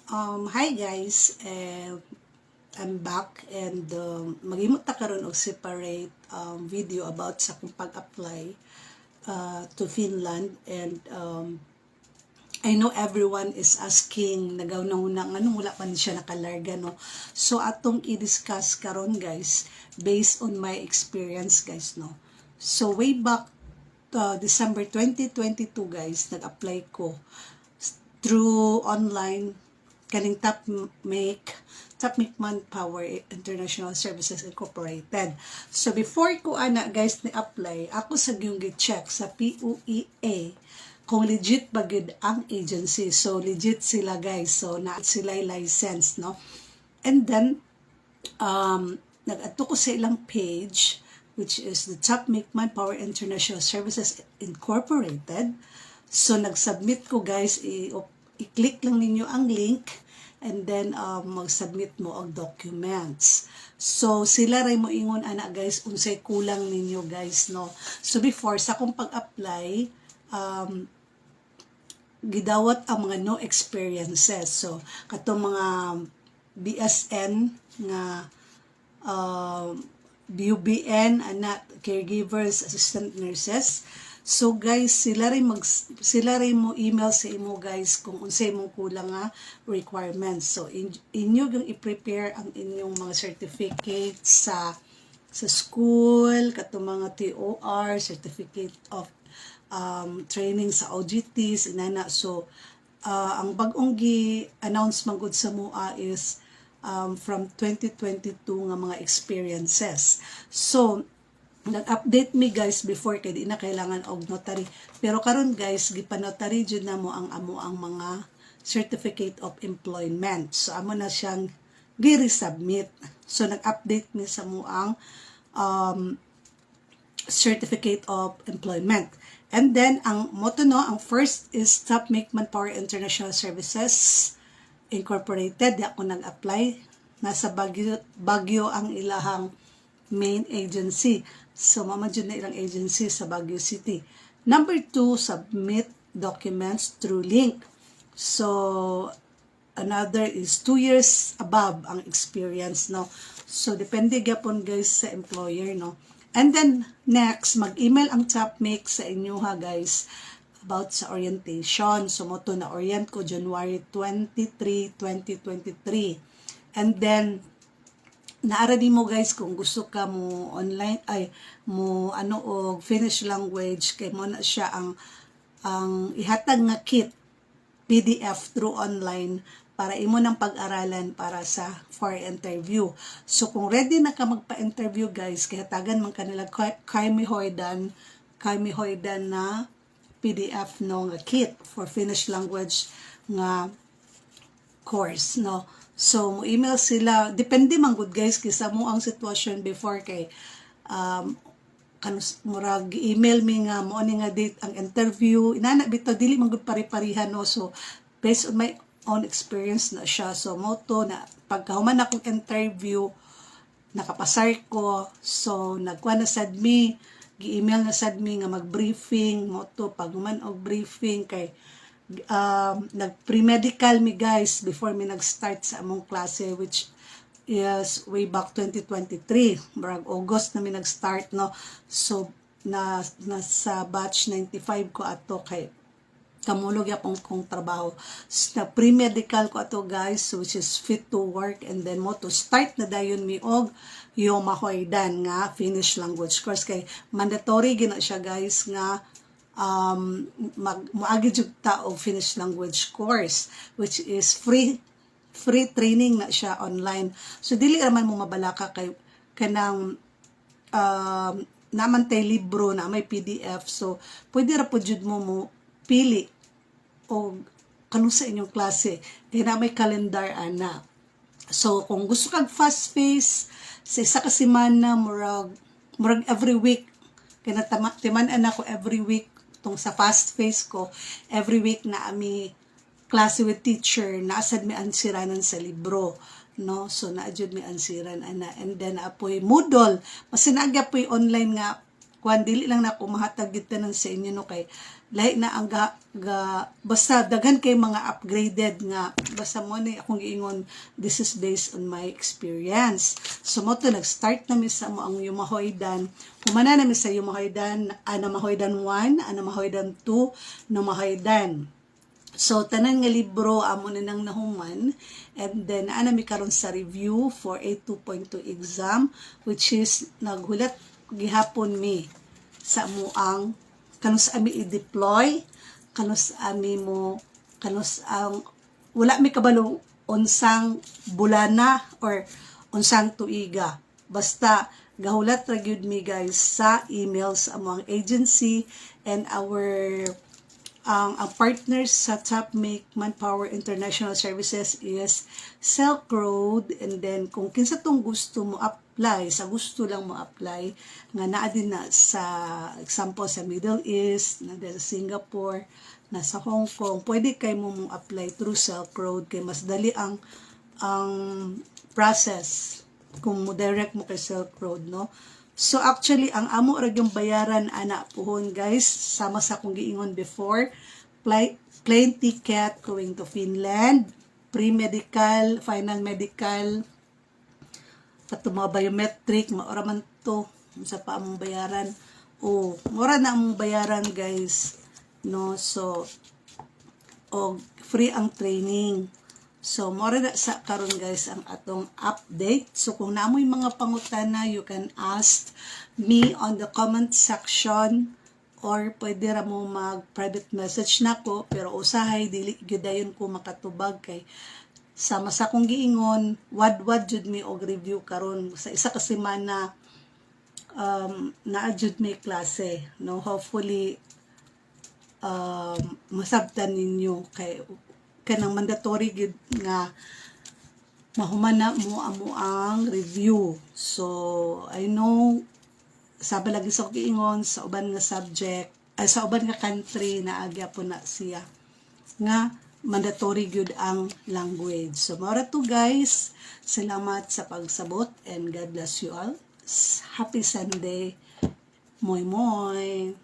Hi guys, I'm back and maghimot ta karon og separate video about sa kung pag-apply to Finland and I know everyone is asking nagaw na unang ano wala pa ni siya nakalarga no. So atong i-discuss karon guys based on my experience guys no. So way back December 2022 guys nag-apply ko through online kaning Top Make Manpower International Services Incorporated. So before ko ana guys ni apply, ako sa gyung gi-check sa PUEA kung legit ba gid ang agency. So legit sila guys. So na sila license no. And then nag-adto ko sa ilang page which is the Top Make Manpower International Services Incorporated. So nag-submit ko guys i-click lang ninyo ang link and then mag-submit mo ang documents. So sila ray mo ingon ana guys unsay kulang ninyo guys no. So before sa akong pag-apply gidawat ang mga no experiences. So katong mga BSN nga BUBN ana caregivers, assistant nurses. So guys, sila rin mo email sa imo guys kung unsay imong kulang nga requirements. So inyo yung i-prepare ang inyong mga certificates sa school, katong mga TOR, certificate of training sa OJTs, inana. So ang bag-ong gi-announce man gud sa mua is from 2022 nga mga experiences. So nag-update me guys before kay di na kailangan og notary. Pero karon guys gipa-notary jud na mo ang mga certificate of employment. So amo na siyang gi-resubmit. So nag-update ni sa mo ang certificate of employment. And then ang moto no, ang first is Top Make Manpower International Services Incorporated. Di ako nag-apply. Nasa Baguio ang ilahang main agency. So, mamajud na ilang agency sa Baguio City. Number 2, submit documents through link. So, another is 2 years above ang experience, no? So, depende gyapon guys sa employer, no? And then, next, mag-email ang TopMake sa inyo ha, guys, about sa orientation. So, moto na orient ko January 23, 2023. And then, naara di mo guys kung gusto ka mo online mo og Finnish language kay mo na siya ang ihatag nga kit PDF through online para imo nang pag-aralan para sa for interview. So kung ready na ka magpa-interview guys, kay hatagan man kanila kay mi hoydan na PDF no nga kit for Finnish language nga course no. So, mo email sila. Depende man good guys, kisa mo ang sitwasyon before kay murag email mi nga mo ni nga date ang interview. Inana bitaw dili man gud pare-parehan no. So, based on my own experience na siya. So, mo to na pagkahuman akong interview, nakapasar ko. So, nagkuha na sad mi, gi-email na sad mi nga mag-briefing mo to paghuman og briefing kay nag-pre-medical mi guys before mi nag-start sa among klase which is way back 2023 barag August na mi nag-start no. So nasa batch 95 ko ato kay kamulog yapon kong trabaho. So, na pre-medical ko ato guys which is fit to work and then mo to start na dayon mi og yung mahoydan nga Finnish language course kay mandatory gina siya guys nga moagi jud ta og Finnish language course which is free training na siya online. So dili raman mo mabalaka kay kanang naman tay libro na may PDF. So pwede ra pud jud mo pili og kanus sa inyong klase kay na may calendar ana. So kung gusto kag fast pace sa isa ka semana murag every week kay timan-an ako every week tong sa fast pace ko every week na ami klase with teacher naasad mi ansiranan sa libro no. So naadjud mi ansiran ana and then apoy Moodle masinagya poy online nga kwan dili lang na ako mahatag gid tanan sa inyo no, kay lahi na ang basta daghan kay mga upgraded nga, basta mo ni akong giingon, this is based on my experience. So mo to nag-start na mi sa mo ang Yumahoydan. Humana na mi sa Yumahoydan, Namahoydan 1, Namahoydan 2, Namahoydan. So tanan nga libro amo na nang nahuman, and then ana mi karon sa review for a 2.2 exam, which is naghulat gihapon mi sa mo ang kanus ami i-deploy, kanus ami mo, kanus ang wala mi kabalo unsang bulana or unsang tuiga. Basta gahulat ra gyud mi guys sa emails among agency and our ang partners sa Top Make Manpower International Services is Silk Road, and then kung kinsa tong gusto mo apply, sa gusto lang mo apply, nga naa din na sa example sa Middle East, na sa Singapore, na sa Hong Kong, pwede kay mo apply through Silk Road kay mas dali ang process kung mo direct mo kay Silk Road, no? So actually ang amo ra yung bayaran ana puhon guys, sama sa akong giingon before, plane ticket going to Finland, pre-medical, final medical, pato mga biometric, maura man to, sa pa among bayaran. O mura na among bayaran guys, no? So o free ang training. So, mora na sa karon guys ang atong update. So, kung naamoy mga pangutana, you can ask me on the comment section, or pwede ra mo mag-private message na ko, pero usahay, dili gyudayon ko makatubag kay sama sa kong giingon, wad jud mi og review karon sa isa ka semana, naa jud mi klase, no? Hopefully, masabtan ninyo kay kanang mandatory gid nga mahumana mo amo ang review. So I know sabi lagi sa giingon sa uban nga subject sa uban nga country na agya po na siya nga mandatory gyud ang language. So mao ra to guys, salamat sa pagsabot and God bless you all. Happy Sunday. Moy moy.